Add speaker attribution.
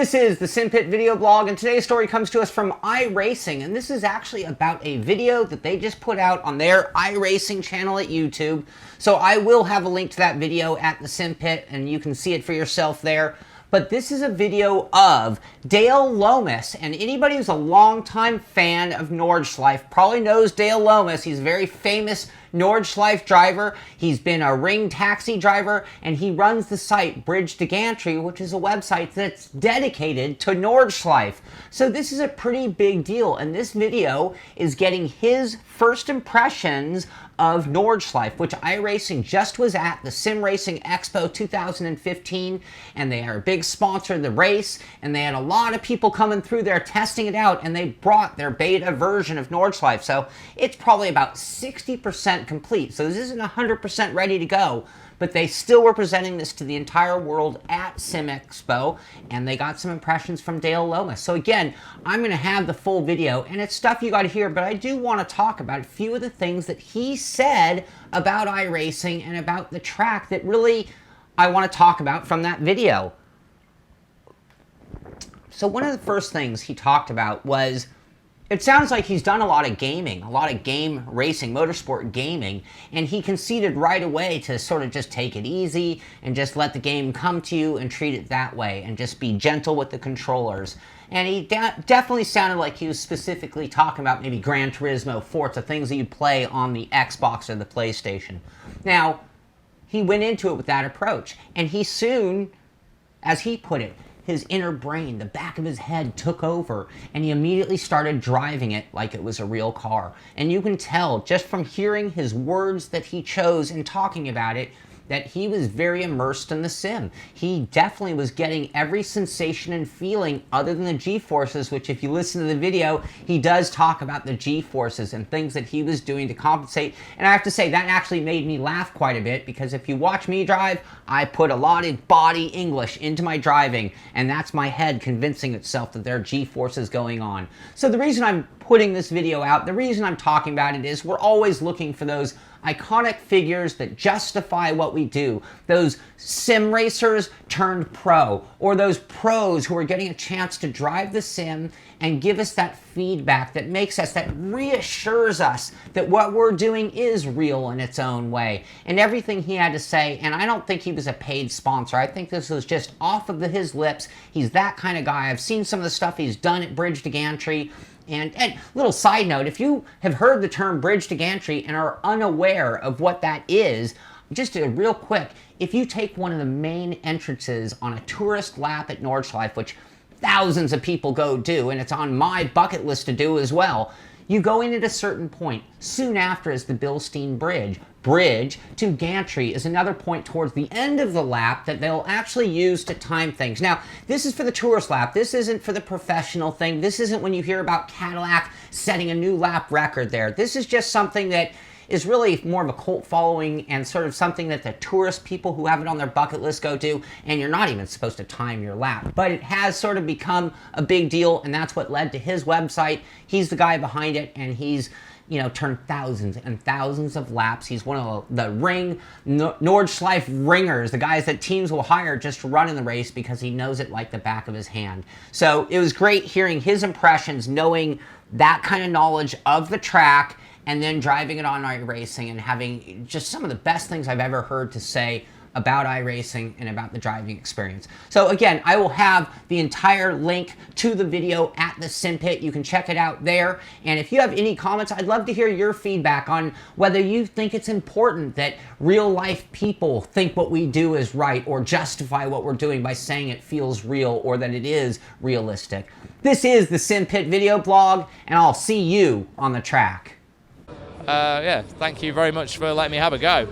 Speaker 1: This is the Simpit video blog, and today's story comes to us from iRacing, and this is actually about a video that they just put out on their iRacing channel at YouTube. So I will have a link to that video at the Simpit, and you can see it for yourself there. But this is a video of Dale Lomas, and anybody who's a longtime fan of Nordschleife probably knows Dale Lomas. He's a very famous Nordschleife driver. He's been a ring taxi driver, and he runs the site Bridge to Gantry, which is a website that's dedicated to Nordschleife. So this is a pretty big deal, and this video is getting his first impressions of Nordschleife, which iRacing just was at the Sim Racing Expo 2015, and they are a big sponsor of the race, and they had a lot of people coming through there testing it out, and they brought their beta version of Nordschleife. So it's probably about 60% complete. So this isn't 100% ready to go, but they still were presenting this to the entire world at Sim Expo, and they got some impressions from Dale Lomas. So again, I'm going to have the full video, and it's stuff you got to hear, but I do want to talk about a few of the things that he said about iRacing and about the track that really I want to talk about from that video. So one of the first things he talked about was, it sounds like he's done a lot of gaming, a lot of game racing, motorsport gaming, and he conceded right away to sort of just take it easy and just let the game come to you and treat it that way and just be gentle with the controllers. And he definitely sounded like he was specifically talking about maybe Gran Turismo, Forza, things that you'd play on the Xbox or the PlayStation. Now, he went into it with that approach, and he soon, as he put it, his inner brain, the back of his head took over, and he immediately started driving it like it was a real car. And you can tell just from hearing his words that he chose in talking about it that he was very immersed in the sim. He definitely was getting every sensation and feeling other than the G-forces, which if you listen to the video, he does talk about the G-forces and things that he was doing to compensate. And I have to say, that actually made me laugh quite a bit, because if you watch me drive, I put a lot of body English into my driving, and that's my head convincing itself that there are G-forces going on. So the reason I'm putting this video out, the reason I'm talking about it is we're always looking for those iconic figures that justify what we do. Those sim racers turned pro, or those pros who are getting a chance to drive the sim and give us that feedback that makes us, that reassures us that what we're doing is real in its own way. And everything he had to say, and I don't think he was a paid sponsor. I think this was just off of his lips. He's that kind of guy. I've seen some of the stuff he's done at Bridge to Gantry. And little side note, if you have heard the term Bridge to Gantry and are unaware of what that is, just real quick, if you take one of the main entrances on a tourist lap at Nordschleife, which thousands of people go do, and it's on my bucket list to do as well, you go in at a certain point. Soon after is the Bilstein Bridge. Bridge to Gantry is another point towards the end of the lap that they'll actually use to time things. Now, this is for the tourist lap. This isn't for the professional thing. This isn't when you hear about Cadillac setting a new lap record there. This is just something that is really more of a cult following and sort of something that the tourist people who have it on their bucket list go do, and you're not even supposed to time your lap. But it has sort of become a big deal, and that's what led to his website. He's the guy behind it, and he's, you know, turned thousands and thousands of laps. He's one of the Nordschleife ringers, the guys that teams will hire just to run in the race because he knows it like the back of his hand. So it was great hearing his impressions, knowing that kind of knowledge of the track, and then driving it on iRacing and having just some of the best things I've ever heard to say about iRacing and about the driving experience. So again, I will have the entire link to the video at the Simpit. You can check it out there. And if you have any comments, I'd love to hear your feedback on whether you think it's important that real life people think what we do is right, or justify what we're doing by saying it feels real or that it is realistic. This is the Simpit video blog, and I'll see you on the track.
Speaker 2: Yeah, thank you very much for letting me have a go.